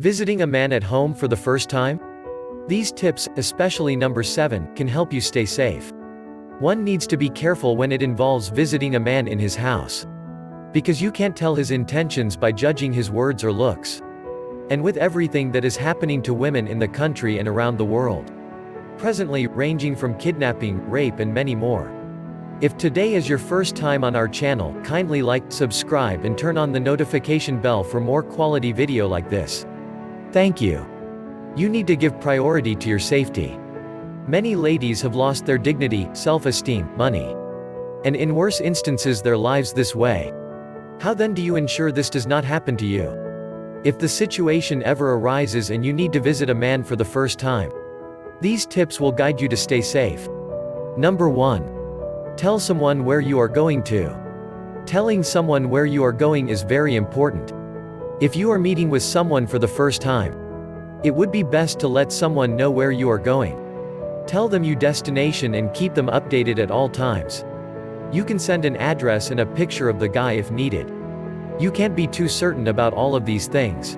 Visiting a man at home for the first time? These tips, especially number 7, can help you stay safe. One needs to be careful when it involves visiting a man in his house. Because you can't tell his intentions by judging his words or looks. And with everything that is happening to women in the country and around the world. Presently, ranging from kidnapping, rape and many more. If today is your first time on our channel, kindly like, subscribe and turn on the notification bell for more quality video like this. Thank you. You need to give priority to your safety. Many ladies have lost their dignity, self-esteem, money. And in worse instances their lives this way. How then do you ensure this does not happen to you? If the situation ever arises and you need to visit a man for the first time, these tips will guide you to stay safe. Number 1. Tell someone where you are going to. Telling someone where you are going is very important. If you are meeting with someone for the first time, it would be best to let someone know where you are going. Tell them your destination and keep them updated at all times. You can send an address and a picture of the guy if needed. You can't be too certain about all of these things.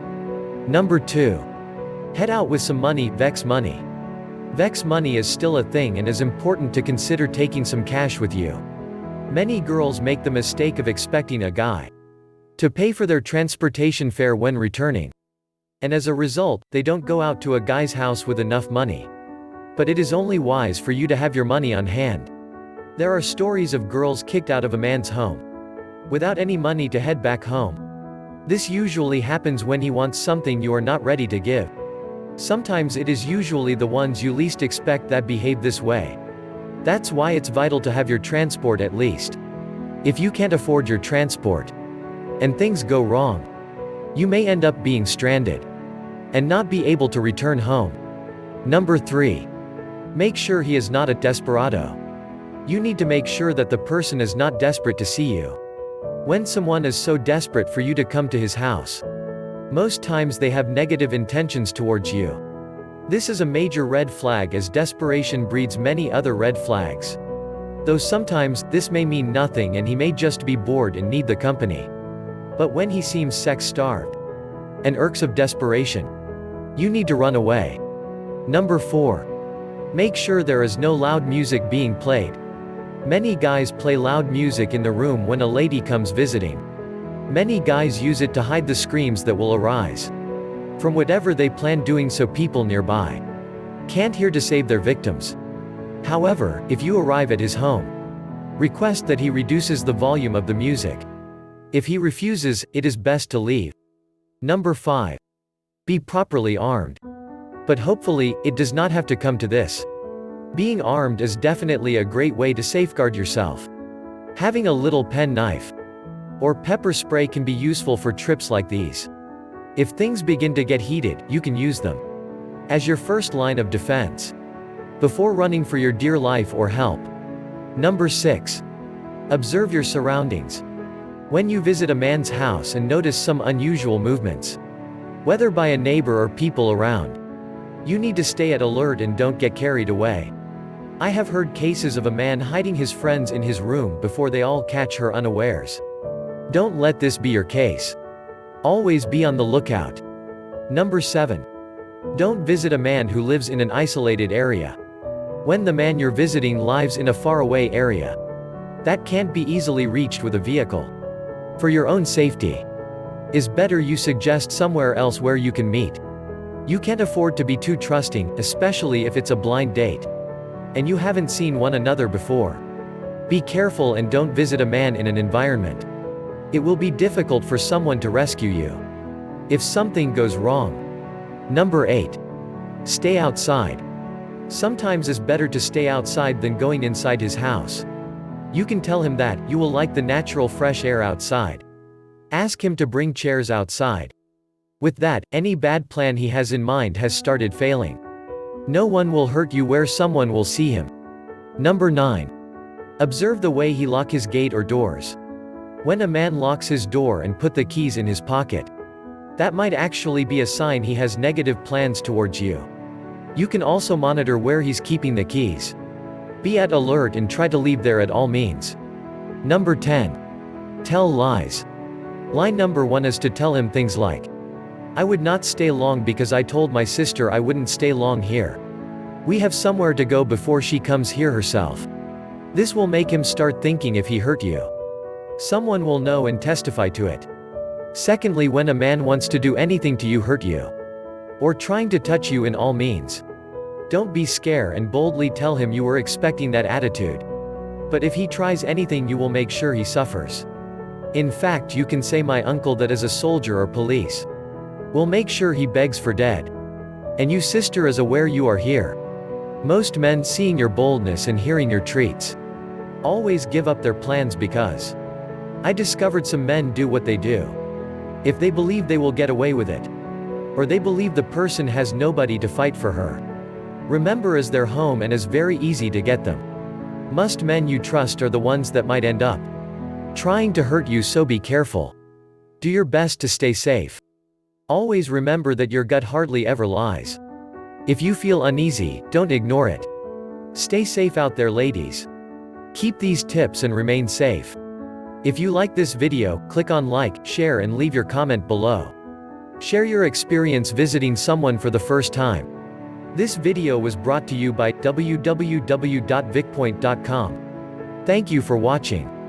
Number 2. Head out with some money, Vex money. Vex money is still a thing and is important to consider taking some cash with you. Many girls make the mistake of expecting a guy to pay for their transportation fare when returning. And as a result, they don't go out to a guy's house with enough money. But it is only wise for you to have your money on hand. There are stories of girls kicked out of a man's home without any money to head back home. This usually happens when he wants something you are not ready to give. Sometimes it is usually the ones you least expect that behave this way. That's why it's vital to have your transport at least. If you can't afford your transport, and things go wrong, you may end up being stranded and not be able to return home. Number 3. Make sure he is not a desperado. You need to make sure that the person is not desperate to see you. When someone is so desperate for you to come to his house, most times they have negative intentions towards you. This is a major red flag as desperation breeds many other red flags. Though sometimes, this may mean nothing and he may just be bored and need the company. But when he seems sex-starved and irks of desperation, you need to run away. Number 4. Make sure there is no loud music being played. Many guys play loud music in the room when a lady comes visiting. Many guys use it to hide the screams that will arise from whatever they plan doing so people nearby can't hear to save their victims. However, if you arrive at his home, request that he reduces the volume of the music. If he refuses, it is best to leave. Number 5. Be properly armed. But hopefully, it does not have to come to this. Being armed is definitely a great way to safeguard yourself. Having a little pen knife or pepper spray can be useful for trips like these. If things begin to get heated, you can use them as your first line of defense before running for your dear life or help. Number 6. Observe your surroundings. When you visit a man's house and notice some unusual movements, whether by a neighbor or people around, you need to stay at alert and don't get carried away. I have heard cases of a man hiding his friends in his room before they all catch her unawares. Don't let this be your case. Always be on the lookout. Number 7. Don't visit a man who lives in an isolated area. When the man you're visiting lives in a faraway area that can't be easily reached with a vehicle, for your own safety, is better you suggest somewhere else where you can meet. You can't afford to be too trusting, especially if it's a blind date and you haven't seen one another before. Be careful and don't visit a man in an environment it will be difficult for someone to rescue you if something goes wrong. Number 8. Stay outside. Sometimes it's better to stay outside than going inside his house. You can tell him that you will like the natural fresh air outside. Ask him to bring chairs outside. With that, any bad plan he has in mind has started failing. No one will hurt you where someone will see him. Number 9. Observe the way he locks his gate or doors. When a man locks his door and put the keys in his pocket, that might actually be a sign he has negative plans towards you. You can also monitor where he's keeping the keys. Be at alert and try to leave there at all means. Number 10. Tell lies. Lie number 1 is to tell him things like, I would not stay long because I told my sister I wouldn't stay long here. We have somewhere to go before she comes here herself. This will make him start thinking if he hurt you. Someone will know and testify to it. Secondly, when a man wants to do anything to you, hurt you, or trying to touch you in all means, don't be scared and boldly tell him you were expecting that attitude. But if he tries anything, you will make sure he suffers. In fact, you can say my uncle that is a soldier or police will make sure he begs for dead. And you sister is aware you are here. Most men, seeing your boldness and hearing your treats, always give up their plans because I discovered some men do what they do. If they believe they will get away with it, or they believe the person has nobody to fight for her, remember is their home and is very easy to get them. Most men you trust are the ones that might end up trying to hurt you, so be careful. Do your best to stay safe. Always remember that your gut hardly ever lies. If you feel uneasy, don't ignore it. Stay safe out there, ladies. Keep these tips and remain safe. If you like this video, click on like, share and leave your comment below. Share your experience visiting someone for the first time. This video was brought to you by www.vickpoint.com. Thank you for watching.